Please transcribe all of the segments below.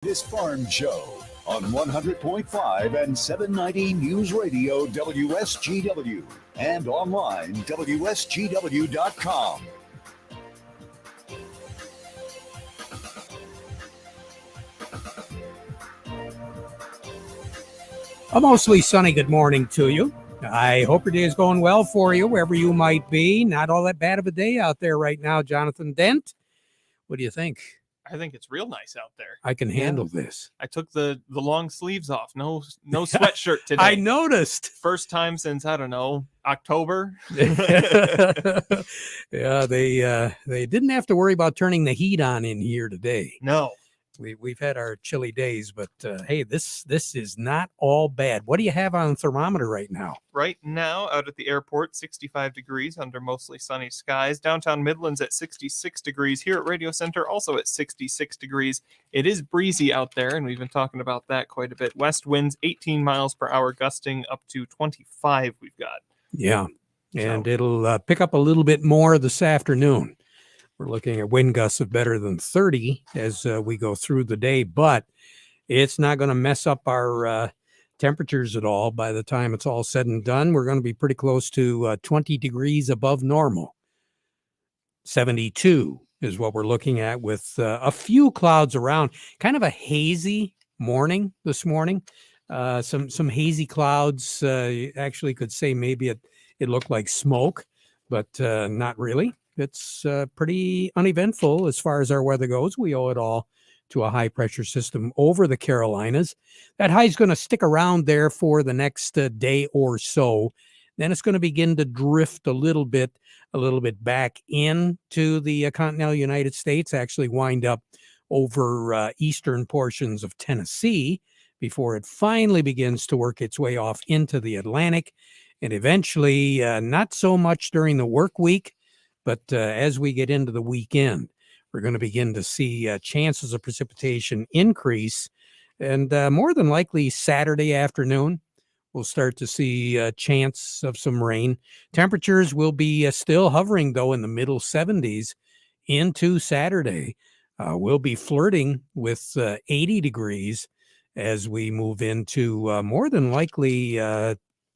This Farm Show on 100.5 and 790 News Radio WSGW and online WSGW.com. A mostly sunny good morning to you. I hope your day is going well for you, wherever you might be. Not all that bad of a day out there right now, Jonathan Dent. What do you think? I think it's real nice out there. I can handle this. I took the long sleeves off. No sweatshirt today. I noticed. First time since, I don't know, October. Yeah, they didn't have to worry about turning the heat on in here today. No. We've had our chilly days, but hey, this is not all bad. What do you have on the thermometer right now? Right now, out at the airport, 65 degrees under mostly sunny skies. Downtown Midlands at 66 degrees. Here at Radio Center, also at 66 degrees. It is breezy out there, and we've been talking about that quite a bit. West winds 18 miles per hour, gusting up to 25 we've got. Yeah, and it'll pick up a little bit more this afternoon. We're looking at wind gusts of better than 30 as we go through the day, but it's not going to mess up our temperatures at all. By the time it's all said and done, we're going to be pretty close to 20 degrees above normal. 72 is what we're looking at with a few clouds around. Kind of a hazy morning this morning. Some hazy clouds. You actually could say maybe it looked like smoke, but not really. It's pretty uneventful as far as our weather goes. We owe it all to a high-pressure system over the Carolinas. That high is going to stick around there for the next day or so. Then it's going to begin to drift a little bit back into the continental United States, actually wind up over eastern portions of Tennessee before it finally begins to work its way off into the Atlantic. And eventually, not so much during the work week, but as we get into the weekend, we're going to begin to see chances of precipitation increase. And more than likely Saturday afternoon, we'll start to see a chance of some rain. Temperatures will be still hovering, though, in the middle 70s into Saturday. We'll be flirting with 80 degrees as we move into more than likely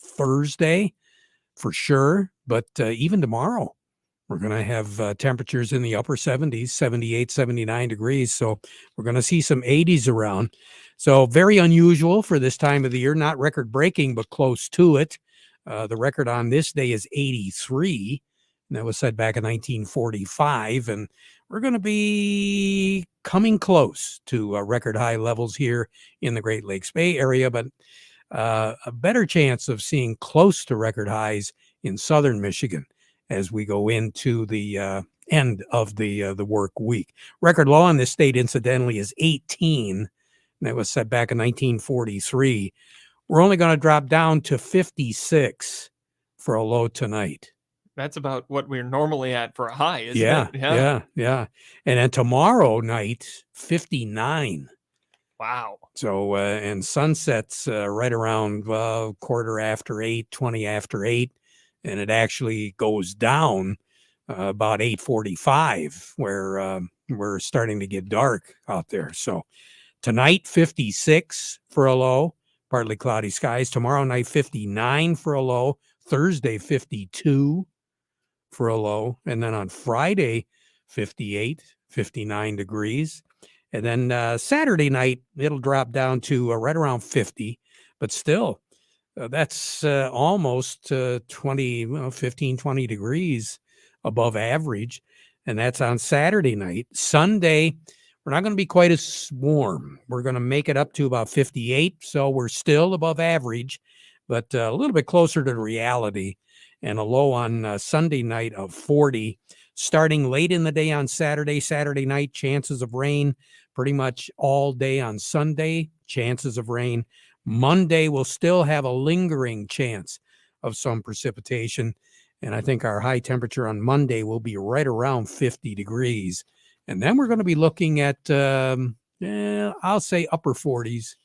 Thursday for sure, but even tomorrow. We're going to have temperatures in the upper 70s, 78, 79 degrees. So we're going to see some 80s around. So very unusual for this time of the year, not record breaking, but close to it. The record on this day is 83. And that was set back in 1945. And we're going to be coming close to record high levels here in the Great Lakes Bay area, but a better chance of seeing close to record highs in southern Michigan as we go into the end of the work week. Record low in this state, incidentally, is 18. And that was set back in 1943. We're only going to drop down to 56 for a low tonight. That's about what we're normally at for a high, isn't it? Yeah. And then tomorrow night, 59. Wow. So, and sunsets right around quarter after 8, 20 after 8. And it actually goes down about 8:45, where we're starting to get dark out there. So tonight, 56 for a low, partly cloudy skies. Tomorrow night, 59 for a low. Thursday, 52 for a low. And then on Friday, 58, 59 degrees. And then Saturday night, it'll drop down to right around 50, but still. That's almost 15, 20 degrees above average. And that's on Saturday night. Sunday, we're not going to be quite as warm. We're going to make it up to about 58. So we're still above average, but a little bit closer to reality. And a low on Sunday night of 40. Starting late in the day on Saturday night, chances of rain pretty much all day on Sunday, chances of rain. Monday will still have a lingering chance of some precipitation. And I think our high temperature on Monday will be right around 50 degrees. And then we're going to be looking at, I'll say upper 40s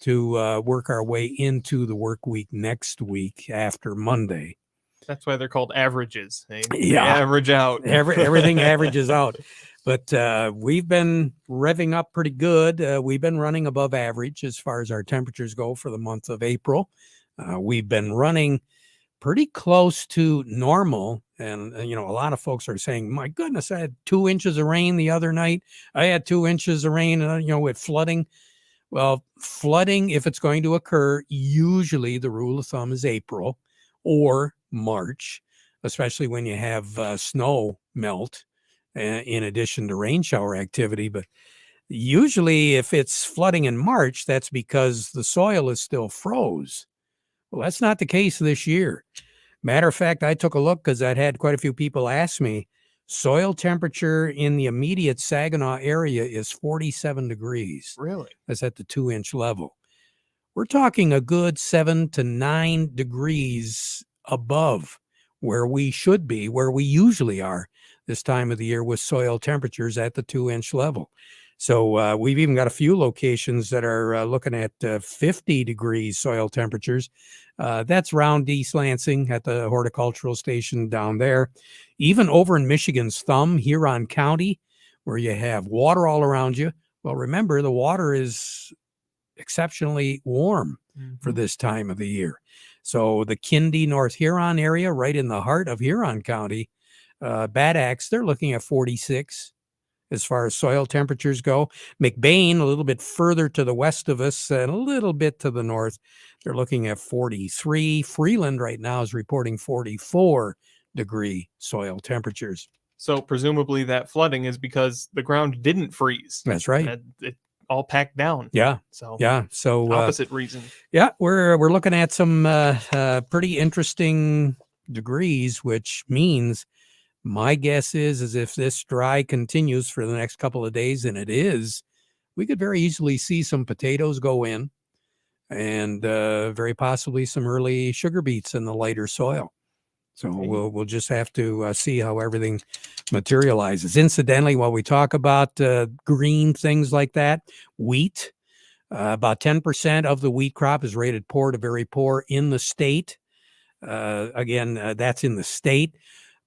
to work our way into the work week next week after Monday. That's why they're called averages. They Yeah. average out. Everything averages out. But we've been revving up pretty good. We've been running above average as far as our temperatures go for the month of April. We've been running pretty close to normal. And, a lot of folks are saying, my goodness, I had 2 inches of rain the other night. I had 2 inches of rain, with flooding. Well, flooding, if it's going to occur, usually the rule of thumb is April or March, especially when you have snow melt in addition to rain shower activity. But usually if it's flooding in March, that's because the soil is still froze. Well, that's not the case this year. Matter of fact, I took a look because I'd had quite a few people ask me. Soil temperature in the immediate Saginaw area is 47 degrees. Really? That's at the 2-inch level. We're talking a good 7 to 9 degrees above where we should be, where we usually are this time of the year with soil temperatures at the 2-inch level. So we've even got a few locations that are looking at 50 degrees soil temperatures. That's round East Lansing at the horticultural station down there. Even over in Michigan's Thumb, Huron County, where you have water all around you. Well, remember, the water is exceptionally warm for this time of the year. So the Kindy, North Huron area, right in the heart of Huron County, Bad Axe, they're looking at 46 as far as soil temperatures go. McBain, a little bit further to the west of us and a little bit to the north, they're looking at 43. Freeland right now is reporting 44-degree soil temperatures. So presumably that flooding is because the ground didn't freeze. That's right. It all packed down. Yeah. So Yeah. So opposite reason. Yeah, we're looking at some pretty interesting degrees, which means my guess is if this dry continues for the next couple of days, and it is, we could very easily see some potatoes go in and very possibly some early sugar beets in the lighter soil. So we'll just have to see how everything materializes. Incidentally, while we talk about green things like that, wheat, about 10% of the wheat crop is rated poor to very poor in the state. Again, that's in the state.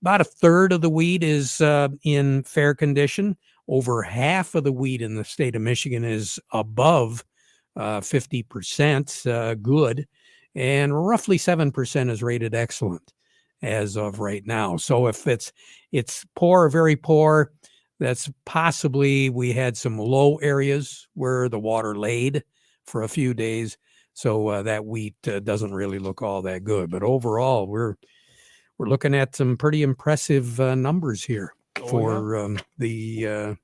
About a third of the wheat is in fair condition. Over half of the wheat in the state of Michigan is above 50% good, and roughly 7% is rated excellent as of right now. So if it's poor or very poor, that's possibly we had some low areas where the water laid for a few days. So that wheat doesn't really look all that good. But overall, we're looking at some pretty impressive numbers here for the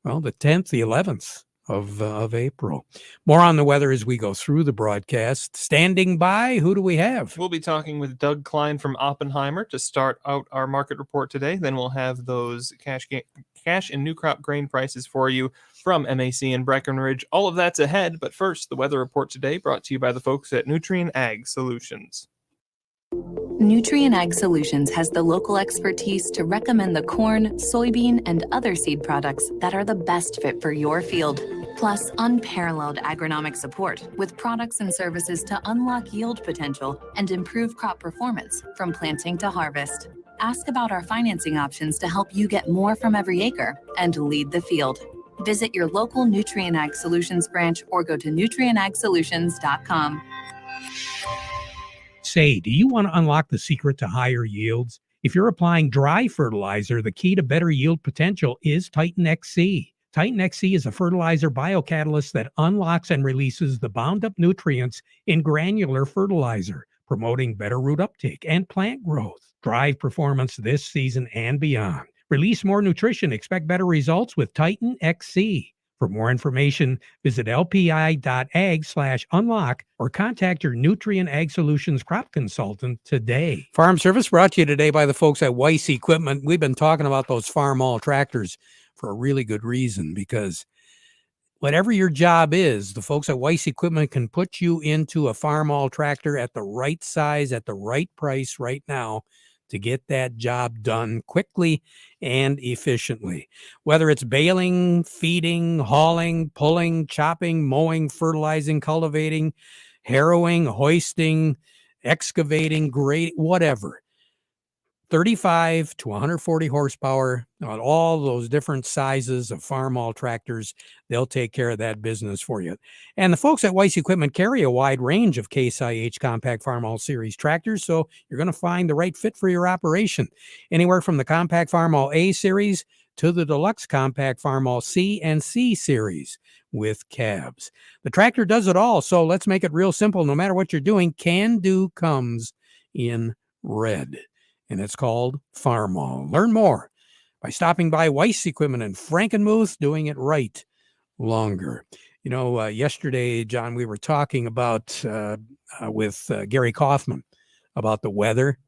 10th, the 11th of April. More on the weather as we go through the broadcast. Standing by, who do we have? We'll be talking with Doug Klein from Oppenheimer to start out our market report today. Then we'll have those cash and new crop grain prices for you from MAC and Breckenridge. All of that's ahead, but first, the weather report today brought to you by the folks at Nutrien Ag Solutions. Nutrien Ag Solutions has the local expertise to recommend the corn, soybean, and other seed products that are the best fit for your field. Plus, unparalleled agronomic support with products and services to unlock yield potential and improve crop performance from planting to harvest. Ask about our financing options to help you get more from every acre and lead the field. Visit your local Nutrien Ag Solutions branch or go to nutrienagsolutions.com. Say, do you want to unlock the secret to higher yields? If you're applying dry fertilizer, the key to better yield potential is Titan XC. Titan XC is a fertilizer biocatalyst that unlocks and releases the bound-up nutrients in granular fertilizer, promoting better root uptake and plant growth. Drive performance this season and beyond. Release more nutrition. Expect better results with Titan XC. For more information, visit lpi.ag/unlock or contact your Nutrien Ag Solutions crop consultant today. Farm Service brought to you today by the folks at Weiss Equipment. We've been talking about those farm all tractors for a really good reason, because whatever your job is, the folks at Weiss Equipment can put you into a farm all tractor at the right size, at the right price right now to get that job done quickly and efficiently. Whether it's baling, feeding, hauling, pulling, chopping, mowing, fertilizing, cultivating, harrowing, hoisting, excavating, grading, whatever. 35 to 140 horsepower on all those different sizes of farm-all tractors. They'll take care of that business for you. And the folks at Weiss Equipment carry a wide range of Case IH Compact Farm-All Series tractors, so you're going to find the right fit for your operation. Anywhere from the Compact Farm-All A Series to the Deluxe Compact Farm-All C and C Series with cabs. The tractor does it all, so let's make it real simple. No matter what you're doing, Can Do comes in red, and it's called Farm-All. Learn more by stopping by Weiss Equipment in Frankenmuth, doing it right longer. You know, yesterday, John, we were talking about with Gary Kaufman about the weather,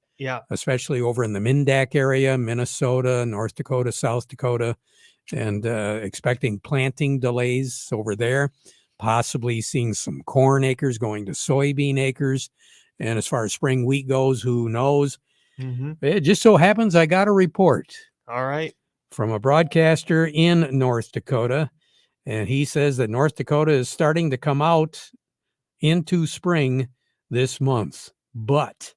especially over in the Mindak area, Minnesota, North Dakota, South Dakota, and expecting planting delays over there, possibly seeing some corn acres going to soybean acres. And as far as spring wheat goes, who knows? It just so happens I got a report. All right. From a broadcaster in North Dakota. And he says that North Dakota is starting to come out into spring this month. But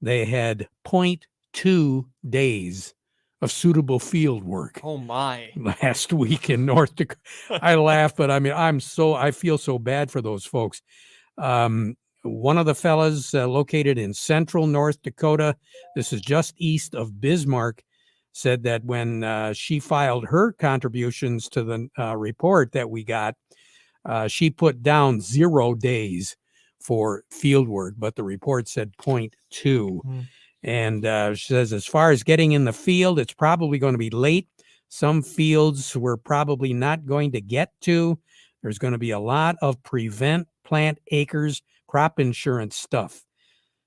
they had 0.2 days of suitable field work. Oh, my. Last week in North Dakota. I laugh, but I mean, I feel so bad for those folks. One of the fellas located in central North Dakota, this is just east of Bismarck, said that when she filed her contributions to the report that we got, she put down 0 days for field work, but the report said 0.2. And she says, as far as getting in the field, it's probably going to be late. Some fields we're probably not going to get to. There's going to be a lot of prevent plant acres, crop insurance stuff.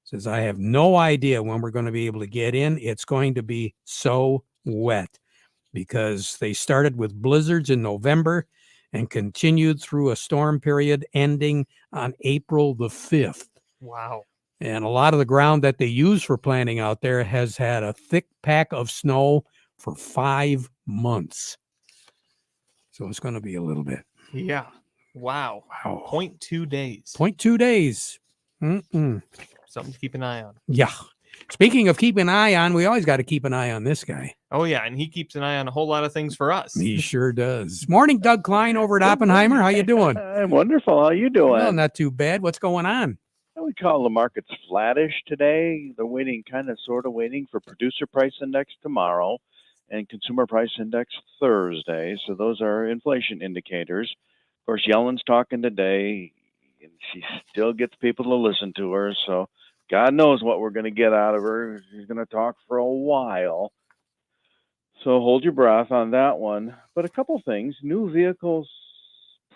Says, I have no idea when we're going to be able to get in. It's going to be so wet because they started with blizzards in November and continued through a storm period ending on April the 5th. Wow. And a lot of the ground that they use for planting out there has had a thick pack of snow for 5 months. So it's going to be a little bit. Yeah. Wow. 0.2 days. 0.2 days. Something to keep an eye on. Yeah. Speaking of keeping an eye on, we always got to keep an eye on this guy. Oh, yeah. And he keeps an eye on a whole lot of things for us. He sure does. Morning, Doug Klein over at Oppenheimer. How you doing? I'm wonderful. How you doing? Well, not too bad. What's going on? I would call the markets flattish today. They're waiting, sort of waiting for producer price index tomorrow and consumer price index Thursday. So those are inflation indicators. Of course, Yellen's talking today, and she still gets people to listen to her. So God knows what we're going to get out of her. She's going to talk for a while. So hold your breath on that one. But a couple things. New vehicles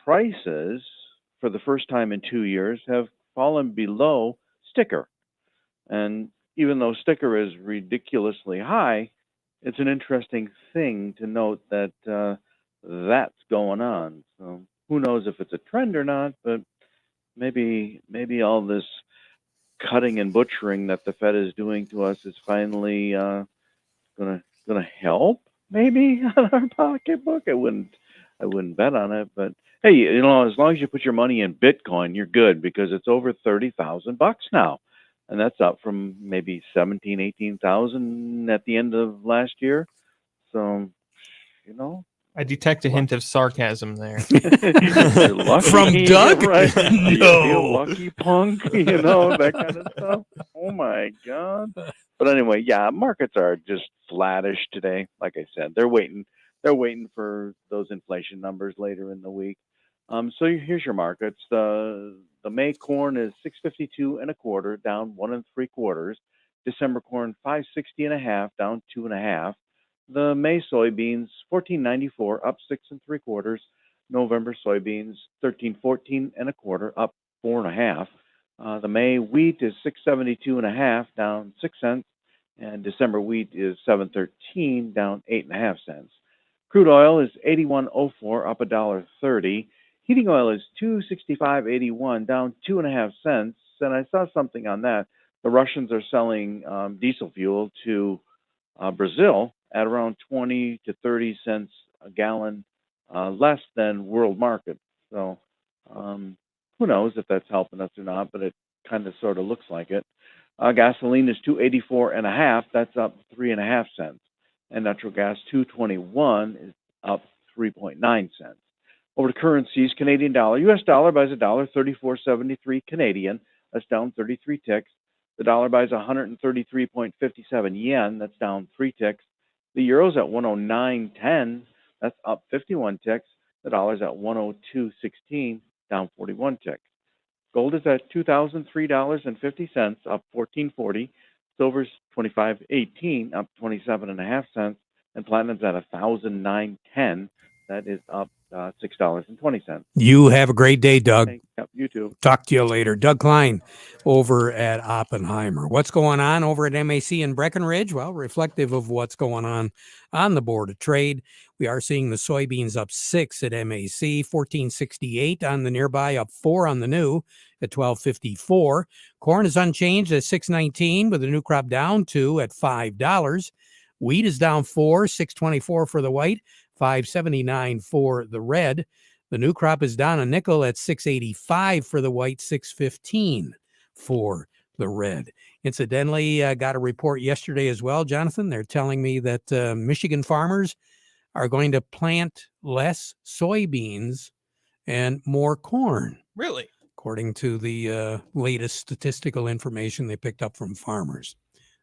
prices for the first time in 2 years have fallen below sticker. And even though sticker is ridiculously high, it's an interesting thing to note that that's going on. So who knows if it's a trend or not, but maybe all this cutting and butchering that the Fed is doing to us is finally gonna help maybe on our pocketbook. I wouldn't bet on it, but hey, you know, as long as you put your money in Bitcoin, you're good because it's over $30,000 now. And that's up from maybe 17, 18,000 at the end of last year. So, you know, I detect a hint of sarcasm there. From Doug? Right? No. You lucky punk, you know, that kind of stuff. Oh my God. But anyway, yeah, markets are just flattish today. Like I said, they're waiting for those inflation numbers later in the week. So here's your markets. The May corn is 6.52 1/4, down 1 3/4. December corn 5.60 1/2, down 2 1/2. The May soybeans 14.94, up 6 3/4. November soybeans 13.14 1/4, up 4 1/2. The May wheat is 6.72 1/2, down 6 cents, and December wheat is 7.13, down 8 1/2 cents. Crude oil is 81.04, up $1.30. Heating oil is 265.81, down 2 1/2 cents. And I saw something on that. The Russians are selling diesel fuel to Brazil at around 20 to 30 cents a gallon less than world market. So who knows if that's helping us or not, but it kind of sort of looks like it. Gasoline is 284.5. That's up 3.5 cents. And natural gas 221 is up 3.9 cents. Over to currencies, Canadian dollar. U.S. dollar buys $1.3473 Canadian. That's down 33 ticks. The dollar buys 133.57 yen. That's down 3 ticks. The euro's at 109.10. That's up 51 ticks. The dollar's at 102.16, down 41 ticks. Gold is at $2,003.50, up 14.40. Silver's 25.18, up 27.5 cents. And platinum's at 1,009.10. That is up $6.20. You have a great day, Doug. Yep, you too. Talk to you later. Doug Klein over at Oppenheimer. What's going on over at MAC in Breckenridge? Well, reflective of what's going on the Board of Trade. We are seeing the soybeans up 6 at MAC, 14.68 on the nearby, up 4 on the new at 12.54. Corn is unchanged at 6.19 with the new crop down 2 at $5. Wheat is down 4, 6.24 for the white, 5.79 for the red. The new crop is down a nickel at 6.85 for the white, 6.15 for the red. Incidentally, got a report yesterday as well, Jonathan. They're telling me that Michigan farmers are going to plant less soybeans and more corn. Really? According to the latest statistical information they picked up from farmers.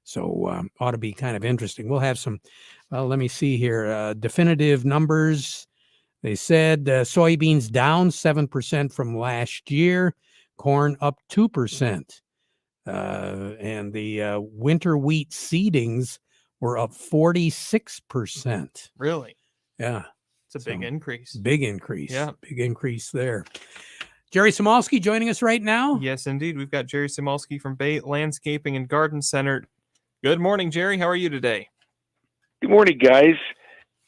So ought to be kind of interesting. We'll have some, let me see here, definitive numbers. They said soybeans down 7% from last year, corn up 2%. And the winter wheat seedings were up 46%. Really? Yeah. It's a big increase. Big increase. Yeah. Big increase there. Jerry Samolsky joining us right now. Yes, indeed. We've got Jerry Samolsky from Bay Landscaping and Garden Center. Good morning, Jerry. How are you today? Good morning, guys.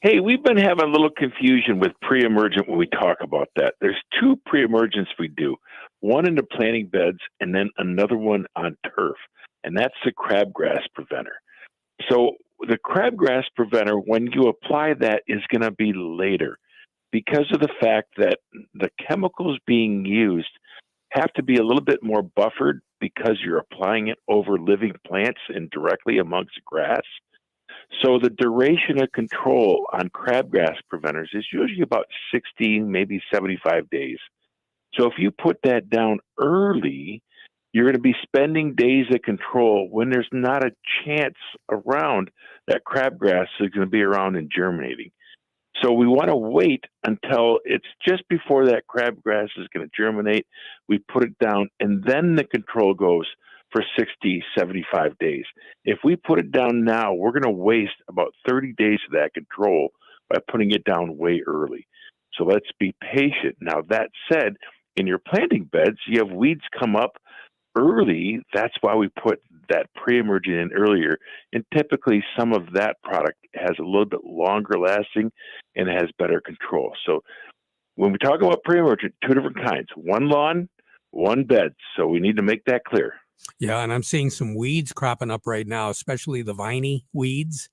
Hey, we've been having a little confusion with pre-emergent when we talk about that. There's 2 pre-emergents we do, one in the planting beds and then another one on turf, and that's the crabgrass preventer. So the crabgrass preventer, when you apply that, is going to be later because of the fact that the chemicals being used have to be a little bit more buffered because you're applying it over living plants and directly amongst grass. So the duration of control on crabgrass preventers is usually about 60, maybe 75 days. So if you put that down early, you're going to be spending days of control when there's not a chance around that crabgrass is going to be around and germinating. So we want to wait until it's just before that crabgrass is going to germinate. We put it down, and then the control goes for 60, 75 days. If we put it down now, we're going to waste about 30 days of that control by putting it down way early. So let's be patient. Now, that said, in your planting beds, you have weeds come up early. That's why we put that pre-emergent in earlier. And typically, some of that product has a little bit longer lasting and has better control. So when we talk about pre-emergent, 2 different kinds, one lawn, one bed. So we need to make that clear. Yeah, and I'm seeing some weeds cropping up right now, especially the viney weeds.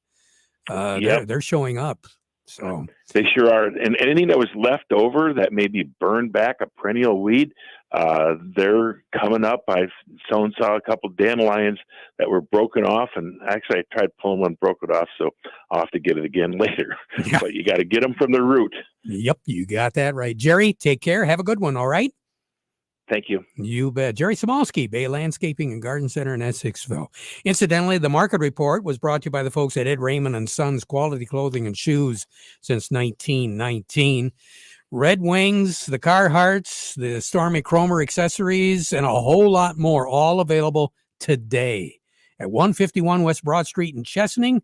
They're showing up. So they sure are. And anything that was left over that maybe burned back a perennial weed, they're coming up. I saw a couple dandelions that were broken off, and actually I tried pulling one, broke it off, so I'll have to get it again later. Yeah. But you got to get them from the root. Yep, you got that right. Jerry, take care. Have a good one, all right? Thank you. You bet. Jerry Samolsky, Bay Landscaping and Garden Center in Essexville. Incidentally, the market report was brought to you by the folks at Ed Raymond & Sons Quality Clothing and Shoes since 1919. Red Wings, the Carhartts, the Stormy Cromer accessories, and a whole lot more, all available today at 151 West Broad Street in Chesaning.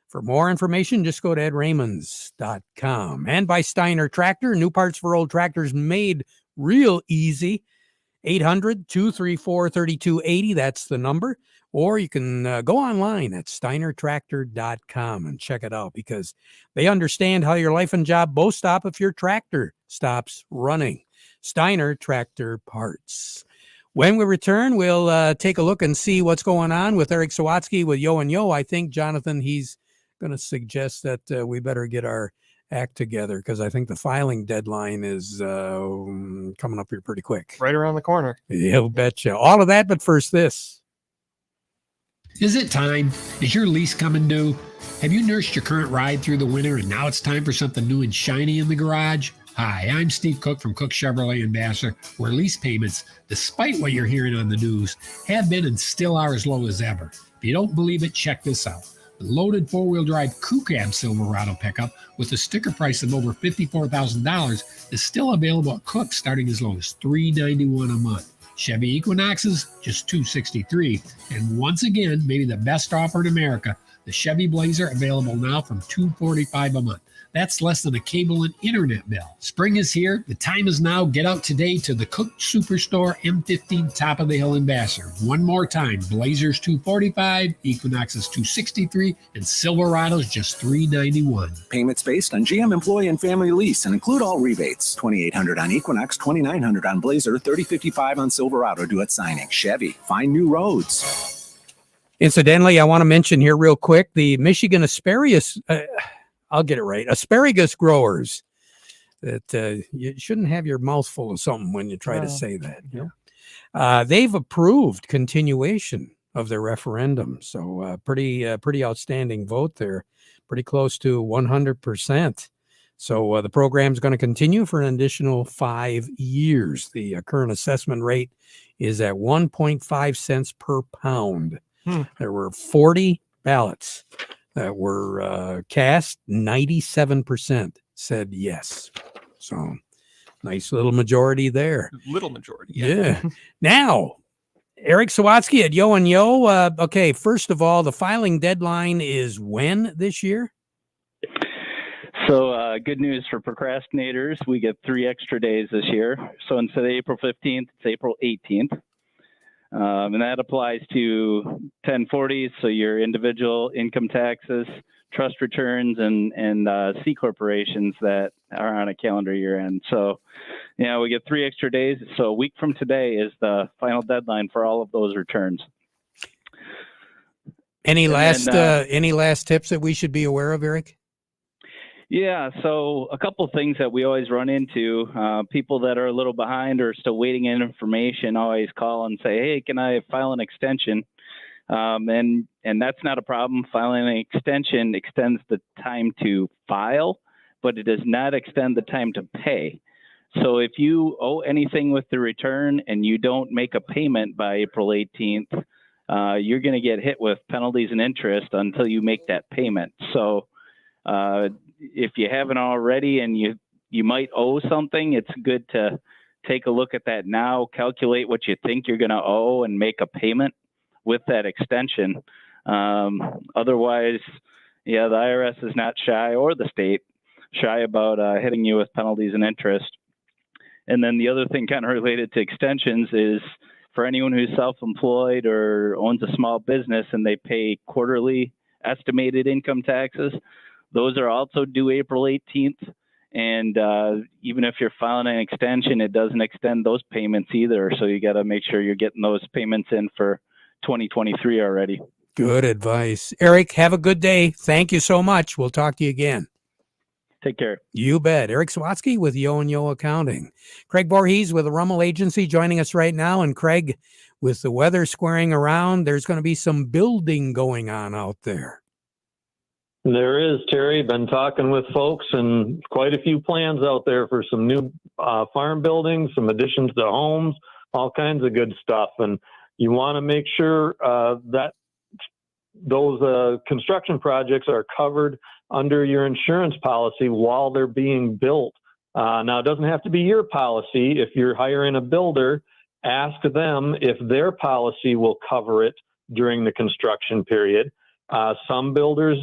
For more information, just go to edraymond's.com. And by Steiner Tractor, new parts for old tractors made real easy. 800-234-3280. That's the number. Or you can go online at steinertractor.com and check it out, because they understand how your life and job both stop if your tractor stops running. Steiner Tractor Parts. When we return, we'll take a look and see what's going on with Eric Sawatsky with Yo and Yo. I think, Jonathan, he's going to suggest that we better get our act together, because I think the filing deadline is coming up here pretty quick. Right around the corner. You betcha. All of that, but first this. Is it time? Is your lease coming due? Have you nursed your current ride through the winter and now it's time for something new and shiny in the garage? Hi, I'm Steve Cook from Cook Chevrolet in Vassar, where lease payments, despite what you're hearing on the news, have been and still are as low as ever. If you don't believe it, check this out. The loaded four-wheel drive Crew Cab Silverado pickup with a sticker price of over $54,000 is still available at Cook starting as low as $391 a month. Chevy Equinoxes, just $263. And once again, maybe the best offer in America, the Chevy Blazer available now from $245 a month. That's less than a cable and internet bill. Spring is here. The time is now. Get out today to the Cook Superstore, M15, top of the hill in Vassar. One more time, Blazers $245, Equinoxes $263, and Silverados just $391. Payments based on GM employee and family lease and include all rebates. $2,800 on Equinox, $2,900 on Blazer, $3,055 on Silverado due at signing. Chevy, find new roads. Incidentally, I want to mention here real quick, the Michigan asparagus, I'll get it right, asparagus growers, that you shouldn't have your mouth full of something when you try to say that. They've approved continuation of their referendum. So pretty outstanding vote there, pretty close to 100%. So the program's going to continue for an additional 5 years. The current assessment rate is at 1.5 cents per pound. There were 40 ballots that were cast. 97% said yes. So nice little majority there. Little majority. Yeah. Now, Eric Sawatsky at Yo and Yo. Okay, first of all, the filing deadline is when this year? So good news for procrastinators. We get 3 extra days this year. So instead of April 15th, it's April 18th. And that applies to 1040s, so your individual income taxes, trust returns, and C corporations that are on a calendar year end. So, we get 3 extra days. So a week from today is the final deadline for all of those returns. Any last tips that we should be aware of, Eric? Yeah, so a couple of things that we always run into, people that are a little behind or still waiting in information always call and say, hey, can I file an extension? And that's not a problem. Filing an extension extends the time to file, but it does not extend the time to pay. So if you owe anything with the return and you don't make a payment by April 18th, you're going to get hit with penalties and interest until you make that payment. So if you haven't already and you might owe something, it's good to take a look at that now, calculate what you think you're going to owe and make a payment with that extension. Otherwise, the IRS is not shy, or the state shy, about hitting you with penalties and interest. And then the other thing kind of related to extensions is for anyone who's self-employed or owns a small business and they pay quarterly estimated income taxes, those are also due April 18th. And even if you're filing an extension, it doesn't extend those payments either. So you got to make sure you're getting those payments in for 2023 already. Good advice. Eric, have a good day. Thank you so much. We'll talk to you again. Take care. You bet. Eric Sawatsky with Yo and Yo Accounting. Craig Voorhees with the Rummel Agency joining us right now. And Craig, with the weather squaring around, there's going to be some building going on out there. There is, Terry. Been talking with folks and quite a few plans out there for some new farm buildings, some additions to homes, all kinds of good stuff. And you want to make sure that those construction projects are covered under your insurance policy while they're being built. Now, it doesn't have to be your policy. If you're hiring a builder, ask them if their policy will cover it during the construction period. Some builders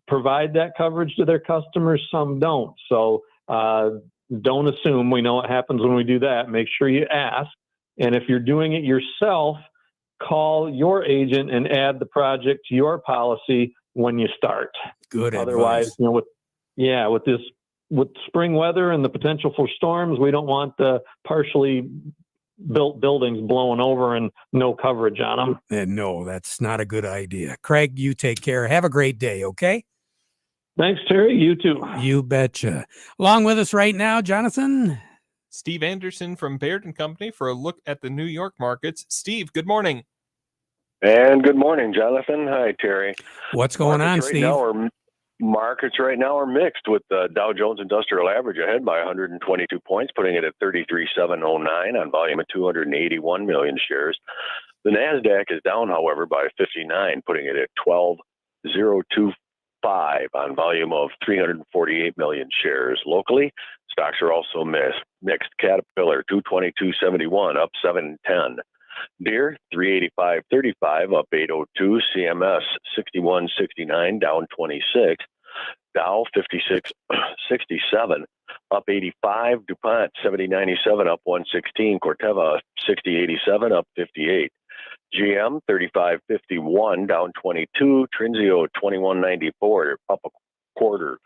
provide that coverage to their customers, some don't. So don't assume. We know what happens when we do that. Make sure you ask. And if you're doing it yourself, call your agent and add the project to your policy when you start. Good Otherwise, advice. with spring weather and the potential for storms, we don't want the partially built buildings blowing over and no coverage on them. And no, that's not a good idea. Craig, you take care. Have a great day, okay? Thanks, Terry. You too. You betcha. Along with us right now, Jonathan. Steve Anderson from Baird & Company for a look at the New York markets. Steve, good morning. And good morning, Jonathan. Hi, Terry. What's going on, Steve? Markets right now are mixed, with the Dow Jones Industrial Average ahead by 122 points, putting it at 33,709 on volume of 281 million shares. The NASDAQ is down, however, by 59, putting it at 12,025 on volume of 348 million shares. Locally, stocks are also mixed. Caterpillar 222.71 up 710. Deere 385.35 up 802. CMS 61.69 down 26. Dow 56.67 up 85. DuPont 70.97 up 116. Corteva 60.87 up 58. GM 35.51 down 22. Trinzio 21.94 up a quarter.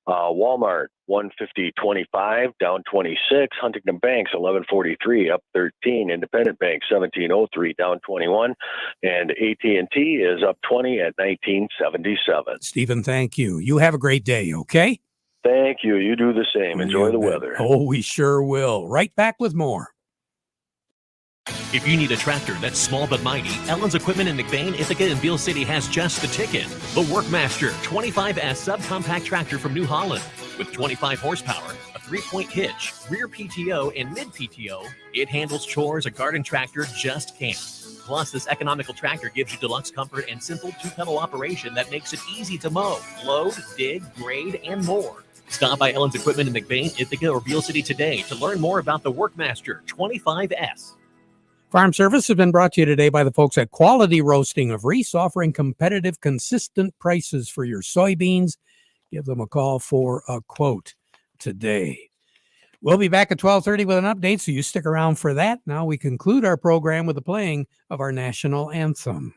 Walmart 150.25 down 26. Huntington Banks 11.43 up 13. Independent Bank 17.03 down 21, and AT&T is up 20 at 19.77. Stephen, thank you. You have a great day. Okay. Thank you. You do the same. Enjoy the weather. Oh, we sure will. Right back with more. If you need a tractor that's small but mighty, Ellen's Equipment in McBain, Ithaca, and Beale City has just the ticket. The Workmaster 25S subcompact tractor from New Holland. With 25 horsepower, a 3-point hitch, rear PTO, and mid PTO, it handles chores a garden tractor just can't. Plus, this economical tractor gives you deluxe comfort and simple 2-pedal operation that makes it easy to mow, load, dig, grade, and more. Stop by Ellen's Equipment in McBain, Ithaca, or Beale City today to learn more about the Workmaster 25S. Farm Service has been brought to you today by the folks at Quality Roasting of Reese, offering competitive, consistent prices for your soybeans. Give them a call for a quote today. We'll be back at 12:30 with an update, so you stick around for that. Now we conclude our program with the playing of our national anthem.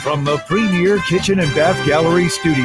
From the Premier Kitchen and Bath Gallery Studio.